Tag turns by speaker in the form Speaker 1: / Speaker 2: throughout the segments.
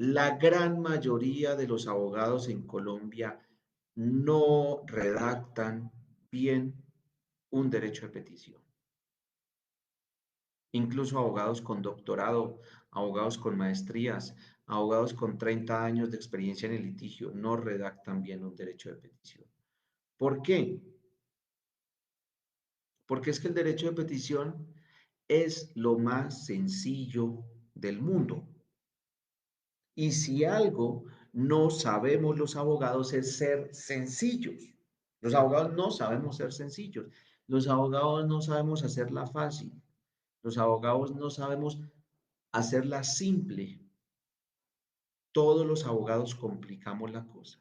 Speaker 1: La gran mayoría de los abogados en Colombia no redactan bien un derecho de petición. Incluso abogados con doctorado, abogados con maestrías, abogados con 30 años de experiencia en el litigio no redactan bien un derecho de petición. ¿Por qué? Porque es que el derecho de petición es lo más sencillo del mundo. Y si algo no sabemos los abogados es ser sencillos. Los abogados no sabemos ser sencillos. Los abogados no sabemos hacerla fácil. Los abogados no sabemos hacerla simple. Todos los abogados complicamos la cosa.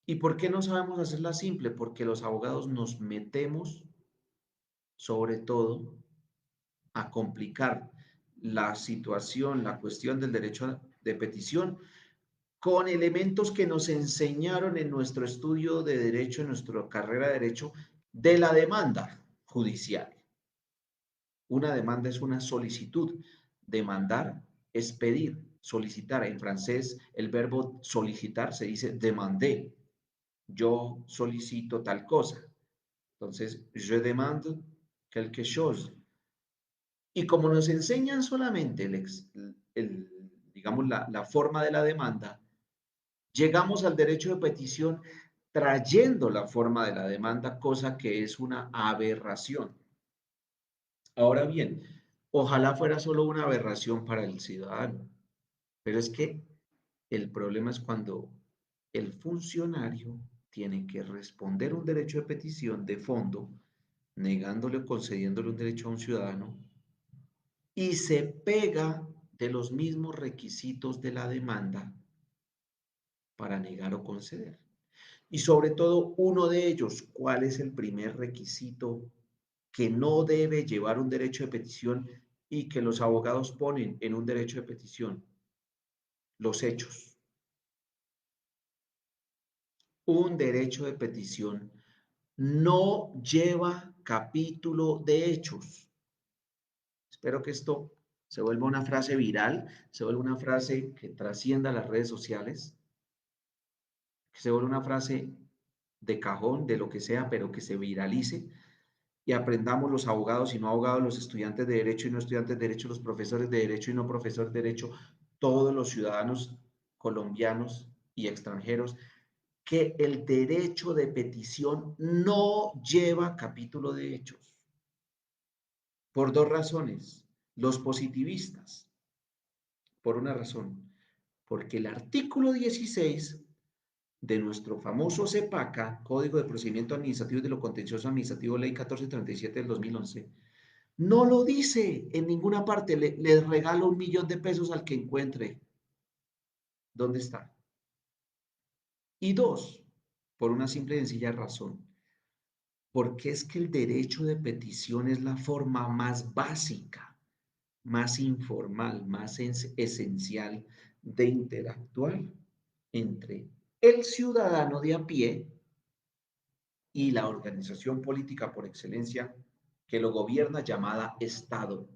Speaker 1: ¿Y por qué no sabemos hacerla simple? Porque los abogados nos metemos, sobre todo, a complicar la situación, la cuestión del derecho de petición con elementos que nos enseñaron en nuestro estudio de derecho, en nuestra carrera de derecho, de la demanda judicial. Una demanda es una solicitud. Demandar es pedir, solicitar. En francés, el verbo solicitar se dice demandé. Yo solicito tal cosa. Entonces, je demande quelque chose. Y como nos enseñan solamente digamos, la forma de la demanda, llegamos al derecho de petición trayendo la forma de la demanda, cosa que es una aberración. Ahora bien, ojalá fuera solo una aberración para el ciudadano, pero es que el problema es cuando el funcionario tiene que responder un derecho de petición de fondo, negándole o concediéndole un derecho a un ciudadano, y se pega de los mismos requisitos de la demanda para negar o conceder. Y sobre todo, uno de ellos, ¿cuál es el primer requisito que no debe llevar un derecho de petición y que los abogados ponen en un derecho de petición? Los hechos. Un derecho de petición no lleva capítulo de hechos. Espero que esto se vuelva una frase viral, se vuelva una frase que trascienda las redes sociales, que se vuelva una frase de cajón, de lo que sea, pero que se viralice y aprendamos los abogados y no abogados, los estudiantes de derecho y no estudiantes de derecho, los profesores de derecho y no profesores de derecho, todos los ciudadanos colombianos y extranjeros, que el derecho de petición no lleva capítulo de hechos. Por dos razones. Los positivistas, por una razón, porque el artículo 16 de nuestro famoso CEPACA, Código de Procedimiento Administrativo y de lo Contencioso Administrativo, Ley 1437 del 2011, no lo dice en ninguna parte. Le regalo 1.000.000 de pesos al que encuentre. ¿Dónde está? Y dos, por una simple y sencilla razón, porque es que el derecho de petición es la forma más básica, más informal, más esencial de interactuar entre el ciudadano de a pie y la organización política por excelencia que lo gobierna, llamada Estado,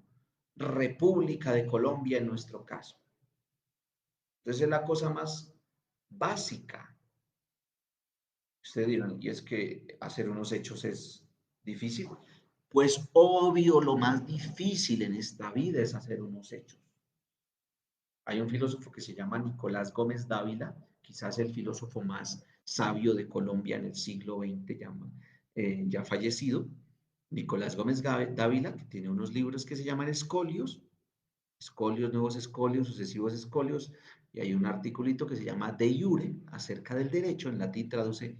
Speaker 1: República de Colombia en nuestro caso. Entonces es la cosa más básica. Ustedes dirán, ¿y es que hacer unos hechos es difícil? Pues obvio, lo más difícil en esta vida es hacer unos hechos. Hay un filósofo que se llama Nicolás Gómez Dávila, quizás el filósofo más sabio de Colombia en el siglo XX, ya fallecido. Nicolás Gómez Dávila, que tiene unos libros que se llaman Escolios, Escolios, Nuevos Escolios, Sucesivos Escolios, y hay un articulito que se llama De Iure, acerca del derecho, en latín traduce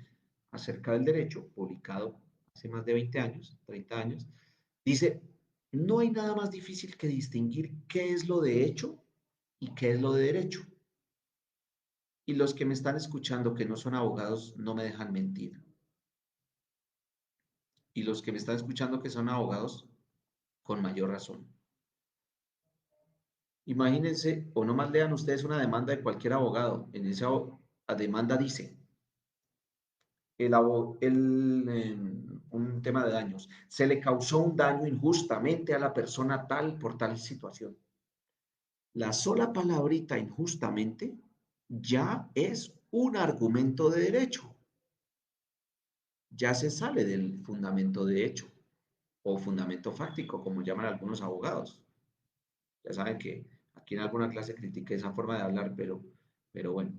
Speaker 1: acerca del derecho, publicado hace más de 20 años, 30 años, dice, no hay nada más difícil que distinguir qué es lo de hecho y qué es lo de derecho. Y los que me están escuchando que no son abogados no me dejan mentir. Y los que me están escuchando que son abogados, con mayor razón. Imagínense, o nomás lean ustedes una demanda de cualquier abogado. En esa demanda dice, un tema de daños, se le causó un daño injustamente a la persona tal por tal situación. La sola palabrita injustamente ya es un argumento de derecho. Ya se sale del fundamento de hecho o fundamento fáctico, como llaman algunos abogados. Ya saben que aquí en alguna clase critiqué esa forma de hablar, pero bueno,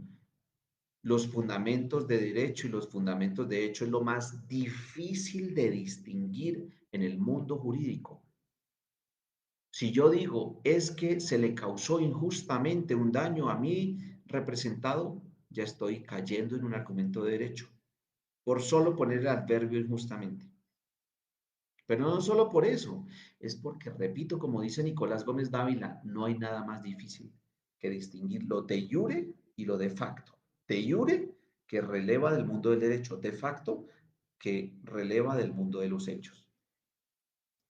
Speaker 1: los fundamentos de derecho y los fundamentos de hecho es lo más difícil de distinguir en el mundo jurídico. Si yo digo es que se le causó injustamente un daño a mi representado, ya estoy cayendo en un argumento de derecho, por solo poner el adverbio injustamente. Pero no solo por eso, es porque, repito, como dice Nicolás Gómez Dávila, no hay nada más difícil que distinguir lo de jure y lo de facto. De jure, que releva del mundo del derecho; de facto, que releva del mundo de los hechos.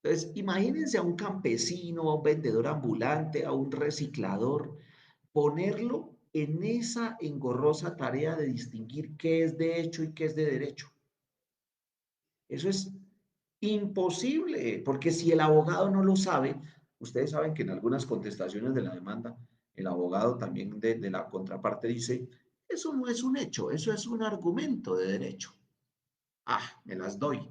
Speaker 1: Entonces, imagínense a un campesino, a un vendedor ambulante, a un reciclador, ponerlo en esa engorrosa tarea de distinguir qué es de hecho y qué es de derecho. Eso es imposible, porque si el abogado no lo sabe, ustedes saben que en algunas contestaciones de la demanda, el abogado también de la contraparte dice, eso no es un hecho, eso es un argumento de derecho. Ah, me las doy.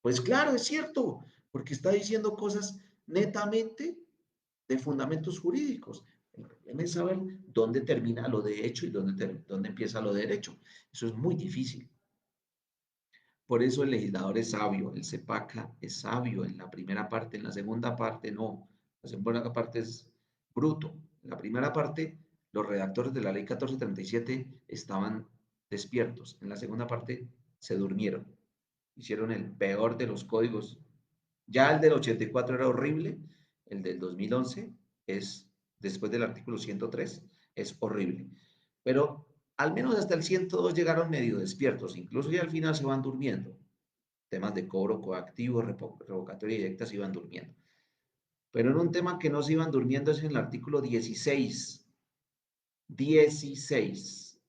Speaker 1: Pues claro, es cierto, porque está diciendo cosas netamente de fundamentos jurídicos. El problema es saber dónde termina lo de hecho y dónde empieza lo de derecho. Eso es muy difícil. Por eso el legislador es sabio, el CEPACA es sabio en la primera parte, en la segunda parte no. La segunda parte es bruto. En la primera parte, los redactores de la ley 1437 estaban despiertos. En la segunda parte, se durmieron. Hicieron el peor de los códigos. Ya el del 84 era horrible, el del 2011 es, después del artículo 103, es horrible. Pero al menos hasta el 102 llegaron medio despiertos, incluso ya al final se van durmiendo. Temas de cobro coactivo, revocatoria directa se iban durmiendo. Pero en un tema que no se iban durmiendo es en el artículo 16, 16,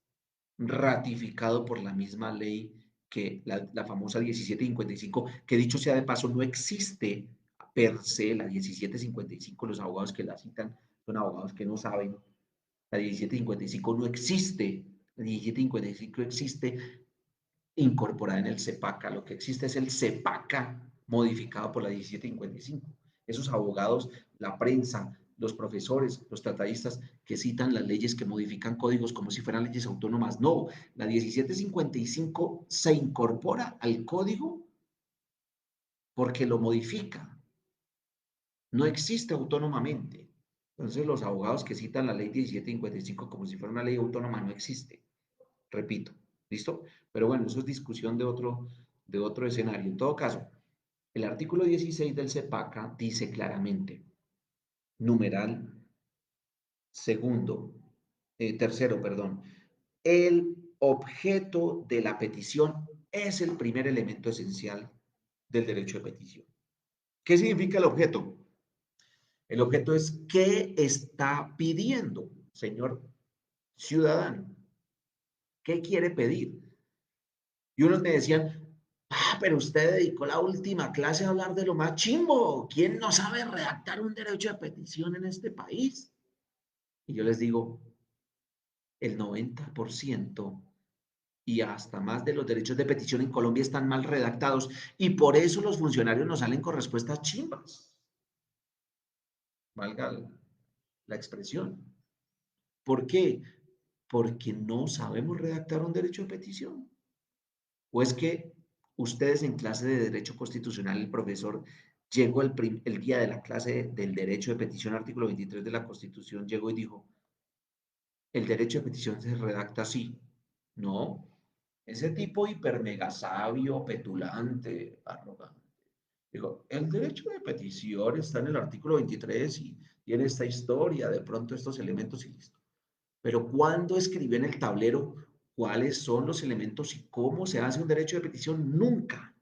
Speaker 1: ratificado por la misma ley que la famosa 1755, que dicho sea de paso, no existe per se la 1755, los abogados que la citan son abogados que no saben. La 1755 no existe, la 1755 existe incorporada en el CEPACA. Lo que existe es el CEPACA modificado por la 1755. Esos abogados, la prensa, los profesores, los tratadistas que citan las leyes que modifican códigos como si fueran leyes autónomas. No, la 1755 se incorpora al código porque lo modifica. No existe autónomamente. Entonces los abogados que citan la ley 1755 como si fuera una ley autónoma no existe. Repito, ¿listo? Pero bueno, eso es discusión de otro escenario. En todo caso, el artículo 16 del CEPACA dice claramente, numeral segundo, tercero, perdón, el objeto de la petición es el primer elemento esencial del derecho de petición. ¿Qué significa el objeto? El objeto es qué está pidiendo, señor ciudadano. ¿Qué quiere pedir? Y unos me decían, pero usted dedicó la última clase a hablar de lo más chimbo. ¿Quién no sabe redactar un derecho de petición en este país? Y yo les digo, el 90% y hasta más de los derechos de petición en Colombia están mal redactados y por eso los funcionarios nos salen con respuestas chimbas. Valga la expresión. ¿Por qué? Porque no sabemos redactar un derecho de petición. ¿O es que ustedes en clase de Derecho Constitucional, el profesor llegó el día de la clase del derecho de petición, artículo 23 de la Constitución, llegó y dijo, el derecho de petición se redacta así? No, ese tipo hiper mega sabio, petulante, arrogante. Digo, el derecho de petición está en el artículo 23 y tiene esta historia, de pronto estos elementos y listo. Pero ¿cuándo escribió en el tablero cuáles son los elementos y cómo se hace un derecho de petición? Nunca.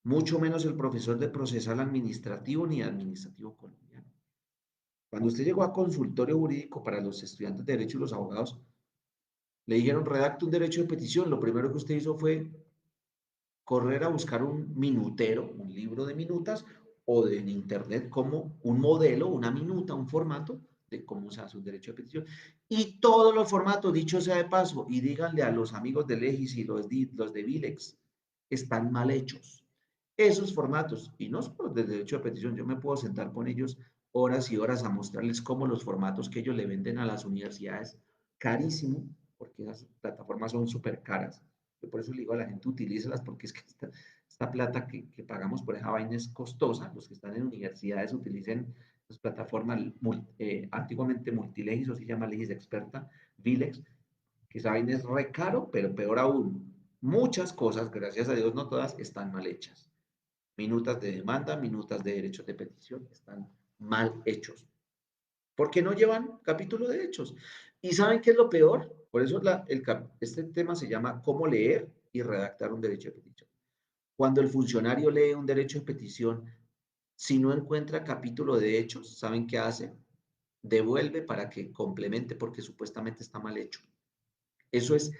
Speaker 1: Mucho menos el profesor de procesal administrativo ni administrativo colombiano. Cuando usted llegó a consultorio jurídico para los estudiantes de derecho y los abogados, le dijeron redacte un derecho de petición. Lo primero que usted hizo fue correr a buscar un minutero, un libro de minutas, o en Internet como un modelo, una minuta, un formato de cómo se hace un derecho de petición. Y todos los formatos, dicho sea de paso, y díganle a los amigos de Legis y los de Vilex, están mal hechos. Esos formatos, y no solo de derecho de petición, yo me puedo sentar con ellos horas y horas a mostrarles cómo los formatos que ellos le venden a las universidades, carísimo, porque esas plataformas son súper caras. Yo por eso le digo a la gente, utilícelas, porque es que esta plata que pagamos por esa vaina es costosa. Los que están en universidades utilicen las plataformas antiguamente Multilegis, o se llama Legis Experta, Vilex, que esa vaina es re caro, pero peor aún, muchas cosas, gracias a Dios, no todas, están mal hechas. Minutas de demanda, minutas de derechos de petición, están mal hechos. Porque no llevan capítulo de hechos. ¿Y saben qué es lo peor? Por eso este tema se llama cómo leer y redactar un derecho de petición. Cuando el funcionario lee un derecho de petición, si no encuentra capítulo de hechos, ¿saben qué hace? Devuelve para que complemente porque supuestamente está mal hecho. Eso es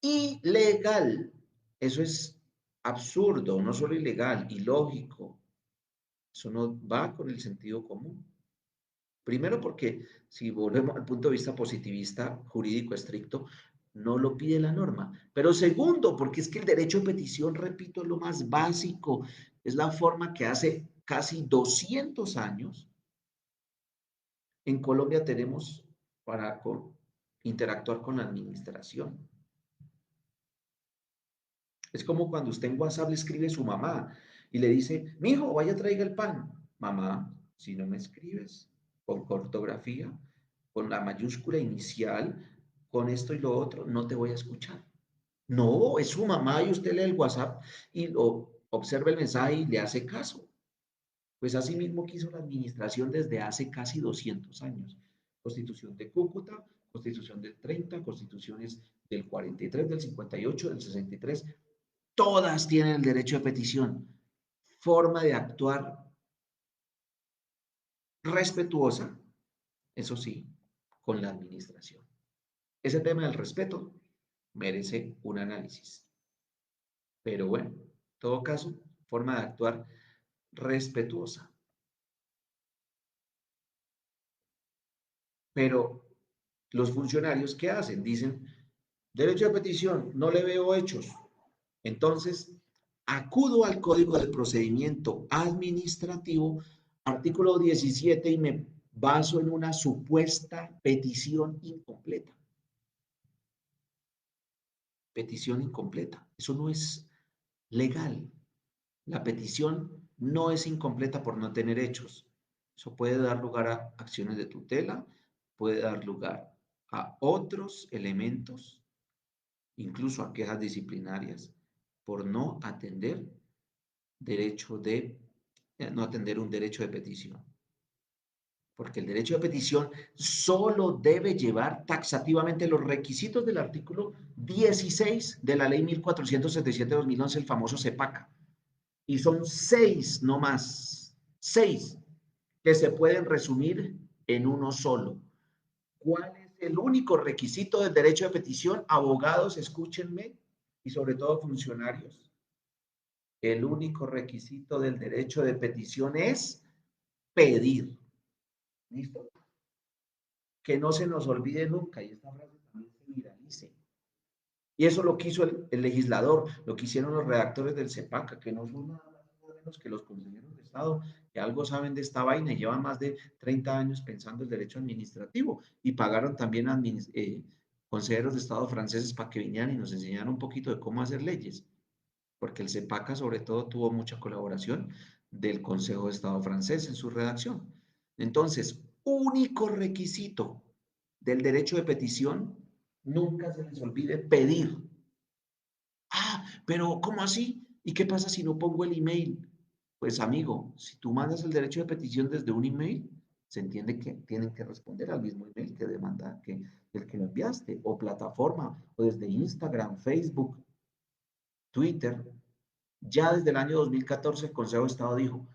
Speaker 1: ilegal. Eso es absurdo, no solo ilegal, ilógico. Eso no va con el sentido común. Primero porque si volvemos al punto de vista positivista, jurídico estricto, no lo pide la norma. Pero segundo, porque es que el derecho de petición, repito, es lo más básico, es la forma que hace casi 200 años en Colombia tenemos para interactuar con la administración. Es como cuando usted en WhatsApp le escribe a su mamá y le dice, mijo, vaya traiga el pan. Mamá, si no me escribes con ortografía, con la mayúscula inicial, con esto y lo otro, no te voy a escuchar. No, es su mamá y usted lee el WhatsApp y observa el mensaje y le hace caso. Pues así mismo quiso la administración desde hace casi 200 años. Constitución de Cúcuta, Constitución del 30, Constituciones del 43, del 58, del 63, todas tienen el derecho de petición. Forma de actuar respetuosa, eso sí, con la administración. Ese tema del respeto merece un análisis. Pero bueno, en todo caso, forma de actuar respetuosa. Pero los funcionarios, ¿qué hacen? Dicen, derecho de petición, no le veo hechos. Entonces, acudo al Código de Procedimiento Administrativo, artículo 17, y me baso en una supuesta petición incompleta. Petición incompleta. Eso no es legal. La petición no es incompleta por no tener hechos. Eso puede dar lugar a acciones de tutela, puede dar lugar a otros elementos, incluso a quejas disciplinarias, por no atender no atender un derecho de petición. Porque el derecho de petición solo debe llevar taxativamente los requisitos del artículo 16 de la ley 1477-2011, el famoso CEPACA. Y son 6 no más, 6 que se pueden resumir en uno solo. ¿Cuál es el único requisito del derecho de petición? Abogados, escúchenme, y sobre todo funcionarios. El único requisito del derecho de petición es pedir. ¿Listo? Que no se nos olvide nunca, y esta frase también se viralice. Y eso lo quiso el legislador, lo que hicieron los redactores del CEPACA, que no son nada más nada menos que los consejeros de Estado, que algo saben de esta vaina y llevan más de 30 años pensando el derecho administrativo, y pagaron también a consejeros de Estado franceses para que vinieran y nos enseñaran un poquito de cómo hacer leyes, porque el CEPACA sobre todo tuvo mucha colaboración del Consejo de Estado francés en su redacción. Entonces, único requisito del derecho de petición, nunca se les olvide pedir. Ah, pero ¿cómo así? ¿Y qué pasa si no pongo el email? Pues amigo, si tú mandas el derecho de petición desde un email, se entiende que tienen que responder al mismo email que demanda que el que lo enviaste, o plataforma, o desde Instagram, Facebook, Twitter. Ya desde el año 2014 el Consejo de Estado dijo,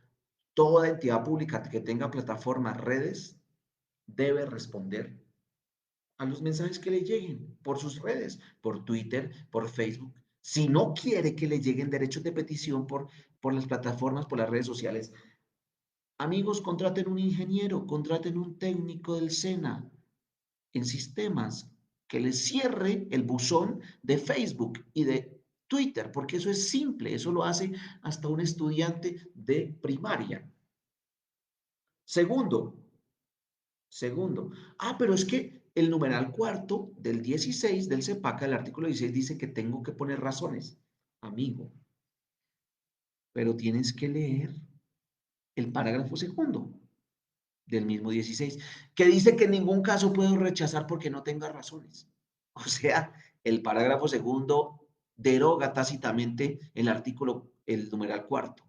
Speaker 1: toda entidad pública que tenga plataformas, redes, debe responder a los mensajes que le lleguen por sus redes, por Twitter, por Facebook. Si no quiere que le lleguen derechos de petición por las plataformas, por las redes sociales, Amigos, contraten un ingeniero, contraten un técnico del SENA en sistemas que les cierre el buzón de Facebook y de Twitter, porque eso es simple, eso lo hace hasta un estudiante de primaria. Segundo, segundo, pero es que el numeral cuarto del 16 del CEPACA, el artículo 16, dice que tengo que poner razones. Amigo, pero tienes que leer el parágrafo segundo del mismo 16, que dice que en ningún caso puedo rechazar porque no tenga razones. O sea, el parágrafo segundo deroga tácitamente el artículo, el numeral cuarto.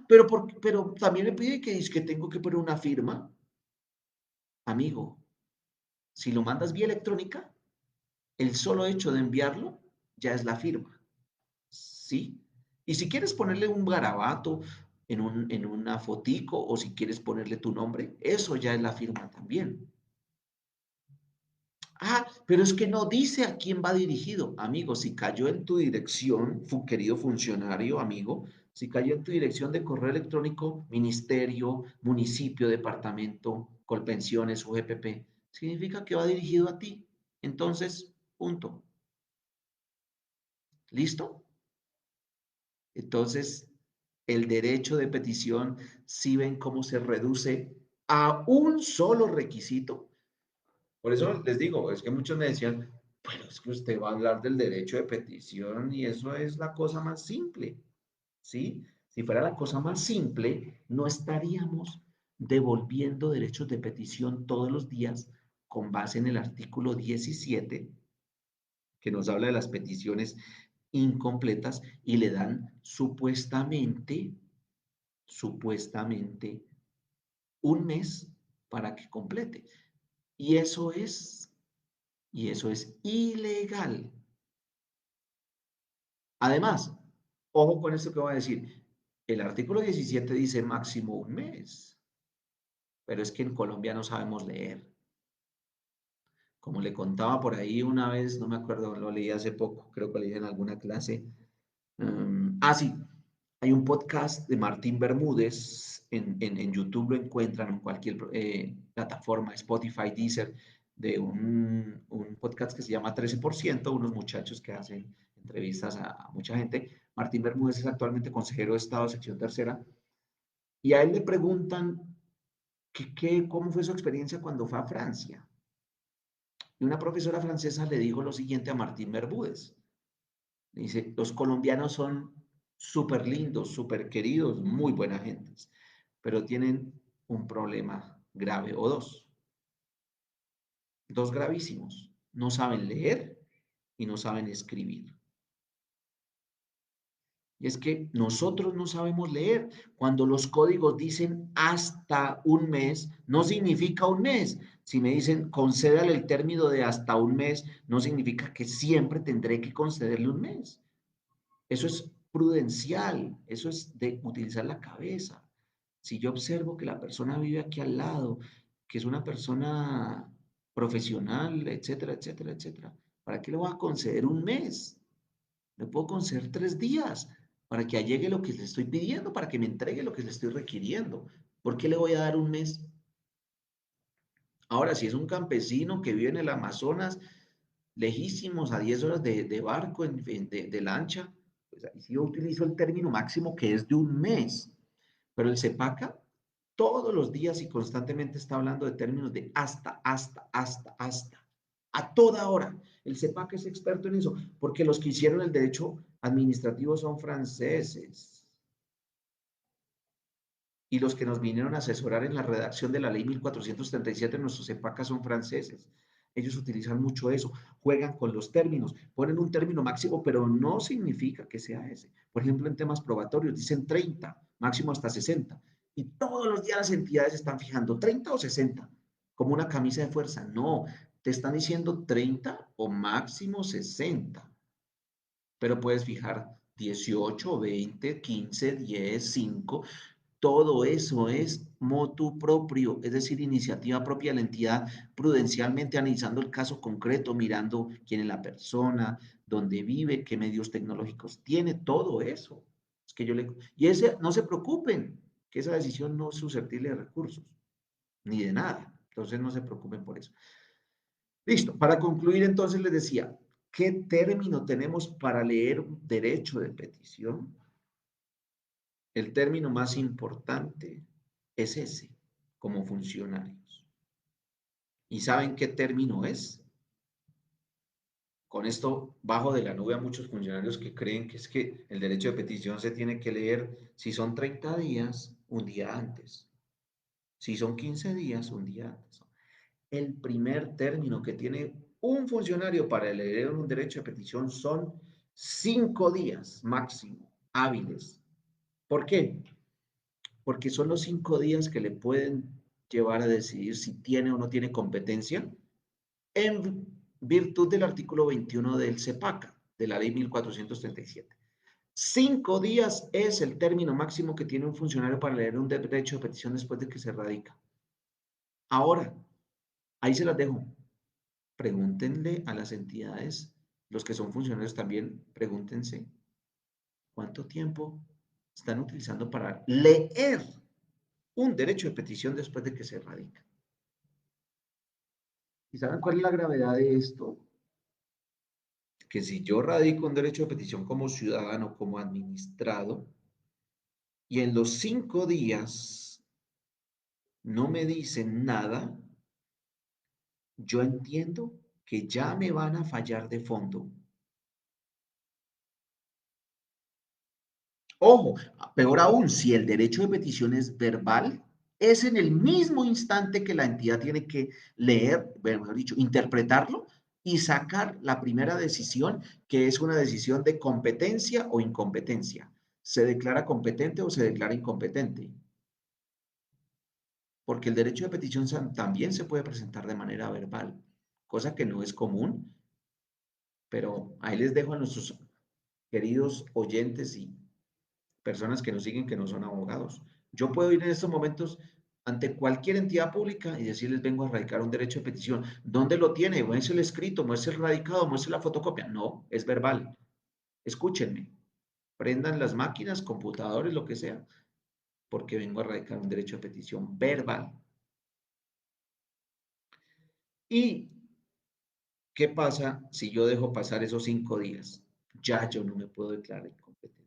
Speaker 1: Pero también me pide que, es que tengo que poner una firma. Amigo, si lo mandas vía electrónica, el solo hecho de enviarlo ya es la firma. ¿Sí? Y si quieres ponerle un garabato en una fotico o si quieres ponerle tu nombre, eso ya es la firma también. Pero es que no dice a quién va dirigido. Amigo, si cayó en tu dirección, querido funcionario, amigo, si cayó en tu dirección de correo electrónico, ministerio, municipio, departamento, Colpensiones, UGPP, significa que va dirigido a ti. Entonces, punto. ¿Listo? Entonces, el derecho de petición, si ven cómo se reduce a un solo requisito. Por eso les digo, es que muchos me decían, bueno, es que usted va a hablar del derecho de petición y eso es la cosa más simple, ¿sí? Si fuera la cosa más simple, no estaríamos devolviendo derechos de petición todos los días con base en el artículo 17 que nos habla de las peticiones incompletas y le dan supuestamente un mes para que complete. Y eso es, y eso es ilegal. Además, ojo con esto que voy a decir. El artículo 17 dice máximo un mes, pero es que en Colombia no sabemos leer. Como le contaba por ahí una vez, no me acuerdo, lo leí hace poco, creo que lo leí en alguna clase. Sí, hay un podcast de Martín Bermúdez, en YouTube lo encuentran, en cualquier plataforma, Spotify, Deezer, de un podcast que se llama 13%, unos muchachos que hacen entrevistas a mucha gente. Martín Bermúdez es actualmente consejero de Estado, sección tercera, y a él le preguntan cómo fue su experiencia cuando fue a Francia. Y una profesora francesa le dijo lo siguiente a Martín Bermúdez. Dice, los colombianos son súper lindos, súper queridos, muy buena gentes, pero tienen un problema grave o dos gravísimos. No saben leer y no saben escribir. Y es que nosotros no sabemos leer. Cuando los códigos dicen hasta un mes, no significa un mes. Si me dicen concédale el término de hasta un mes, no significa que siempre tendré que concederle un mes. Eso es prudencial, eso es de utilizar la cabeza. Si yo observo que la persona vive aquí al lado, que es una persona profesional, etcétera, etcétera, etcétera, ¿para qué le voy a conceder un mes? Le puedo conceder 3 días para que llegue lo que le estoy pidiendo, para que me entregue lo que le estoy requiriendo. ¿Por qué le voy a dar un mes? Ahora, si es un campesino que vive en el Amazonas, lejísimos, a 10 horas de barco, de lancha, pues ahí sí yo utilizo el término máximo que es de un mes. Pero el CEPACA todos los días y constantemente está hablando de términos de hasta, a toda hora. El CEPACA es experto en eso, porque los que hicieron el derecho administrativo son franceses. Y los que nos vinieron a asesorar en la redacción de la ley 1437 en nuestros CEPACA son franceses. Ellos utilizan mucho eso, juegan con los términos, ponen un término máximo, pero no significa que sea ese. Por ejemplo, en temas probatorios dicen 30, máximo hasta 60. Y todos los días las entidades están fijando 30 o 60, como una camisa de fuerza. No, te están diciendo 30 o máximo 60, pero puedes fijar 18, 20, 15, 10, 5. Todo eso es motu propio, es decir, iniciativa propia de la entidad, prudencialmente analizando el caso concreto, mirando quién es la persona, dónde vive, qué medios tecnológicos tiene, todo eso. Es que yo le... Y ese, no se preocupen, que esa decisión no es susceptible de recursos, ni de nada. Entonces no se preocupen por eso. Listo. Para concluir, entonces les decía, ¿qué término tenemos para leer un derecho de petición? El término más importante es ese, como funcionarios. ¿Y saben qué término es? Con esto bajo de la nube a muchos funcionarios que creen que es que el derecho de petición se tiene que leer si son 30 días, un día antes. Si son 15 días, un día antes. El primer término que tiene un funcionario para leer un derecho de petición son 5 días máximo hábiles. ¿Por qué? Porque son los 5 días que le pueden llevar a decidir si tiene o no tiene competencia en virtud del artículo 21 del CEPACA, de la ley 1437. 5 días es el término máximo que tiene un funcionario para leer un derecho de petición después de que se radica. Ahora, ahí se las dejo. Pregúntenle a las entidades, los que son funcionarios también, pregúntense cuánto tiempo están utilizando para leer un derecho de petición después de que se radica. ¿Y saben cuál es la gravedad de esto? Que si yo radico un derecho de petición como ciudadano, como administrado, y en los 5 días no me dicen nada, yo entiendo que ya me van a fallar de fondo. Ojo, peor aún, si el derecho de petición es verbal, es en el mismo instante que la entidad tiene que leer, bueno, mejor dicho, interpretarlo y sacar la primera decisión, que es una decisión de competencia o incompetencia. ¿Se declara competente o se declara incompetente? Porque el derecho de petición también se puede presentar de manera verbal, cosa que no es común, pero ahí les dejo a nuestros queridos oyentes y personas que nos siguen que no son abogados. Yo puedo ir en estos momentos ante cualquier entidad pública y decirles vengo a radicar un derecho de petición. ¿Dónde lo tiene? Muestre el escrito, muestre el radicado, muestre la fotocopia. No, es verbal. Escúchenme. Prendan las máquinas, computadores, lo que sea, porque vengo a radicar un derecho de petición verbal. ¿Y qué pasa si yo dejo pasar esos 5 días? Ya yo no me puedo declarar incompetente.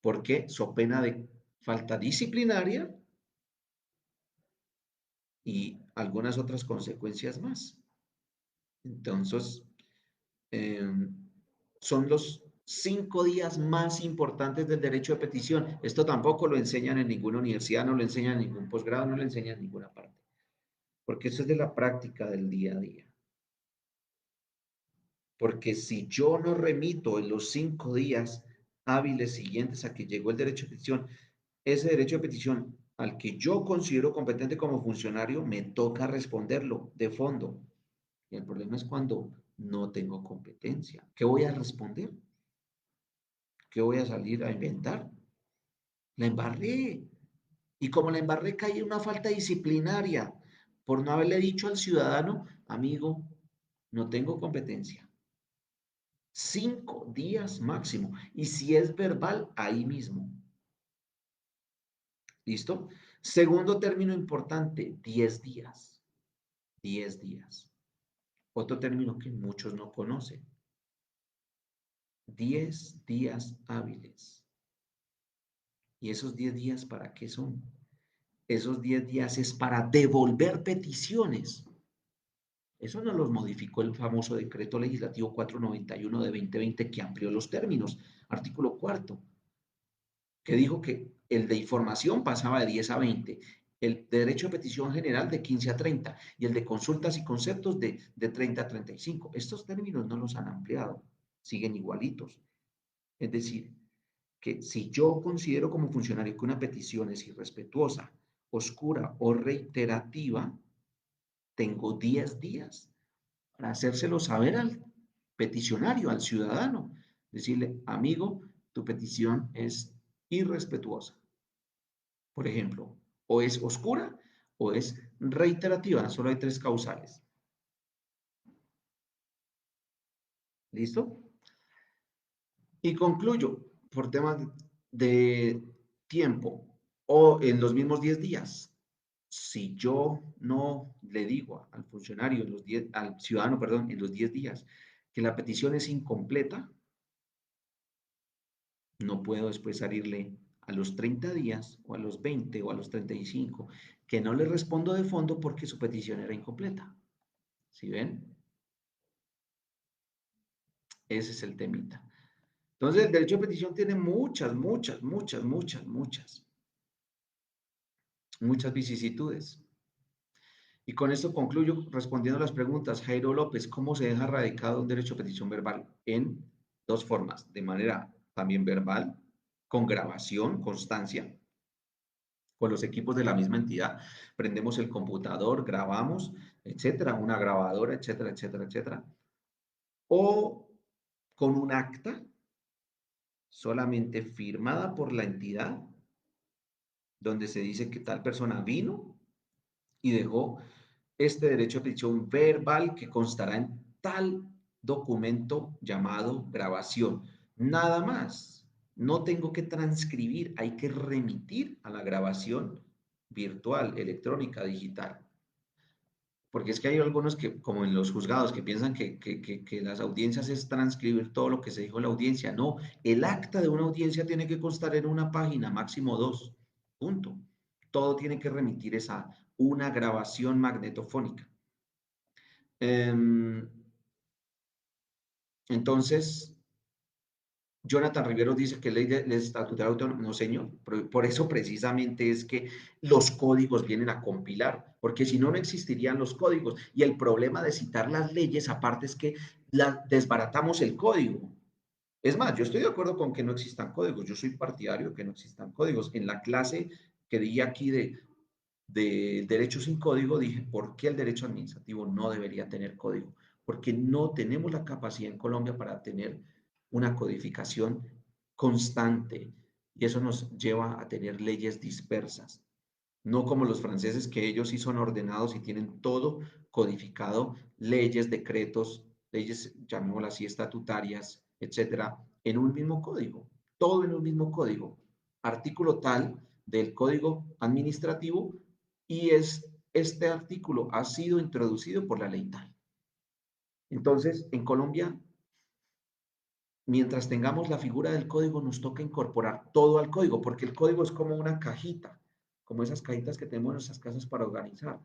Speaker 1: ¿Por qué? So pena de falta disciplinaria y algunas otras consecuencias más. Entonces, eh, son los 5 días más importantes del derecho de petición. Esto tampoco lo enseñan en ninguna universidad, no lo enseñan en ningún posgrado, no lo enseñan en ninguna parte, porque eso es de la práctica del día a día. Porque si yo no remito en los 5 días hábiles siguientes a que llegó el derecho de petición, ese derecho de petición al que yo considero competente como funcionario, me toca responderlo de fondo. Y el problema es cuando no tengo competencia. ¿Qué voy a responder? ¿Qué voy a salir a inventar? La embarré. Y como la embarré, caí en una falta disciplinaria por no haberle dicho al ciudadano, amigo, no tengo competencia. 5 días máximo. Y si es verbal, ahí mismo. ¿Listo? Segundo término importante, 10 días. 10 días. Otro término que muchos no conocen. 10 días hábiles. ¿Y esos 10 días para qué son? Esos 10 días es para devolver peticiones. Eso no los modificó el famoso decreto legislativo 491 de 2020 que amplió los términos. Artículo cuarto, que dijo que el de información pasaba de 10 a 20, el de derecho de petición general de 15 a 30 y el de consultas y conceptos de 30 a 35. Estos términos no los han ampliado, siguen igualitos. Es decir, que si yo considero como funcionario que una petición es irrespetuosa, oscura o reiterativa, tengo 10 días para hacérselo saber al peticionario, al ciudadano. Decirle, amigo, tu petición es irrespetuosa. Por ejemplo, o es oscura o es reiterativa. Solo hay 3 causales. ¿Listo? Y concluyo por temas de tiempo. O en los mismos 10 días. Si yo no le digo al funcionario, al ciudadano, perdón, en los 10 días, que la petición es incompleta, no puedo después salirle a los 30 días o a los 20 o a los 35 que no le respondo de fondo porque su petición era incompleta. ¿Sí ven? Ese es el temita. Entonces, el derecho de petición tiene muchas vicisitudes. Y con esto concluyo respondiendo a las preguntas. Jairo López, ¿cómo se deja radicado un derecho de petición verbal? En dos formas, de manera también verbal, con grabación, constancia, con los equipos de la misma entidad. Prendemos el computador, grabamos, etcétera, una grabadora, etcétera, etcétera, etcétera. O con un acta solamente firmada por la entidad, donde se dice que tal persona vino y dejó este derecho de petición verbal que constará en tal documento llamado grabación. Nada más. No tengo que transcribir, hay que remitir a la grabación virtual, electrónica, digital. Porque es que hay algunos que, como en los juzgados, que piensan que las audiencias es transcribir todo lo que se dijo en la audiencia. No, el acta de una audiencia tiene que constar en una página, máximo dos. Punto. Todo tiene que remitir esa una grabación magnetofónica. Entonces, Jonathan Riveros dice que ley de estatutaria autónoma, no señor, por eso precisamente es que los códigos vienen a compilar, porque si no, no existirían los códigos. Y el problema de citar las leyes, aparte, es que desbaratamos el código. Es más, yo estoy de acuerdo con que no existan códigos, yo soy partidario de que no existan códigos. En la clase que di aquí de derecho sin código, dije, ¿por qué el derecho administrativo no debería tener código? Porque no tenemos la capacidad en Colombia para tener una codificación constante y eso nos lleva a tener leyes dispersas. No como los franceses, que ellos sí son ordenados y tienen todo codificado, leyes, decretos, leyes, llamémoslas así, estatutarias, etcétera, en un mismo código. Todo en un mismo código. Artículo tal del código administrativo y este artículo ha sido introducido por la ley tal. Entonces, en Colombia, mientras tengamos la figura del código, nos toca incorporar todo al código, porque el código es como una cajita, como esas cajitas que tenemos en nuestras casas para organizar.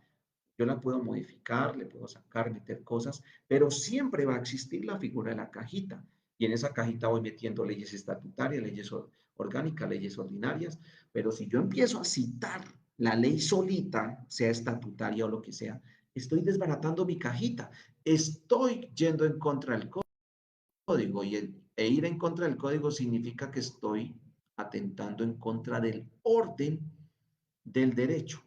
Speaker 1: Yo la puedo modificar, le puedo sacar, meter cosas, pero siempre va a existir la figura de la cajita. Y en esa cajita voy metiendo leyes estatutarias, leyes orgánicas, leyes ordinarias, pero si yo empiezo a citar la ley solita, sea estatutaria o lo que sea, estoy desbaratando mi cajita, estoy yendo en contra del código e ir en contra del código significa que estoy atentando en contra del orden del derecho.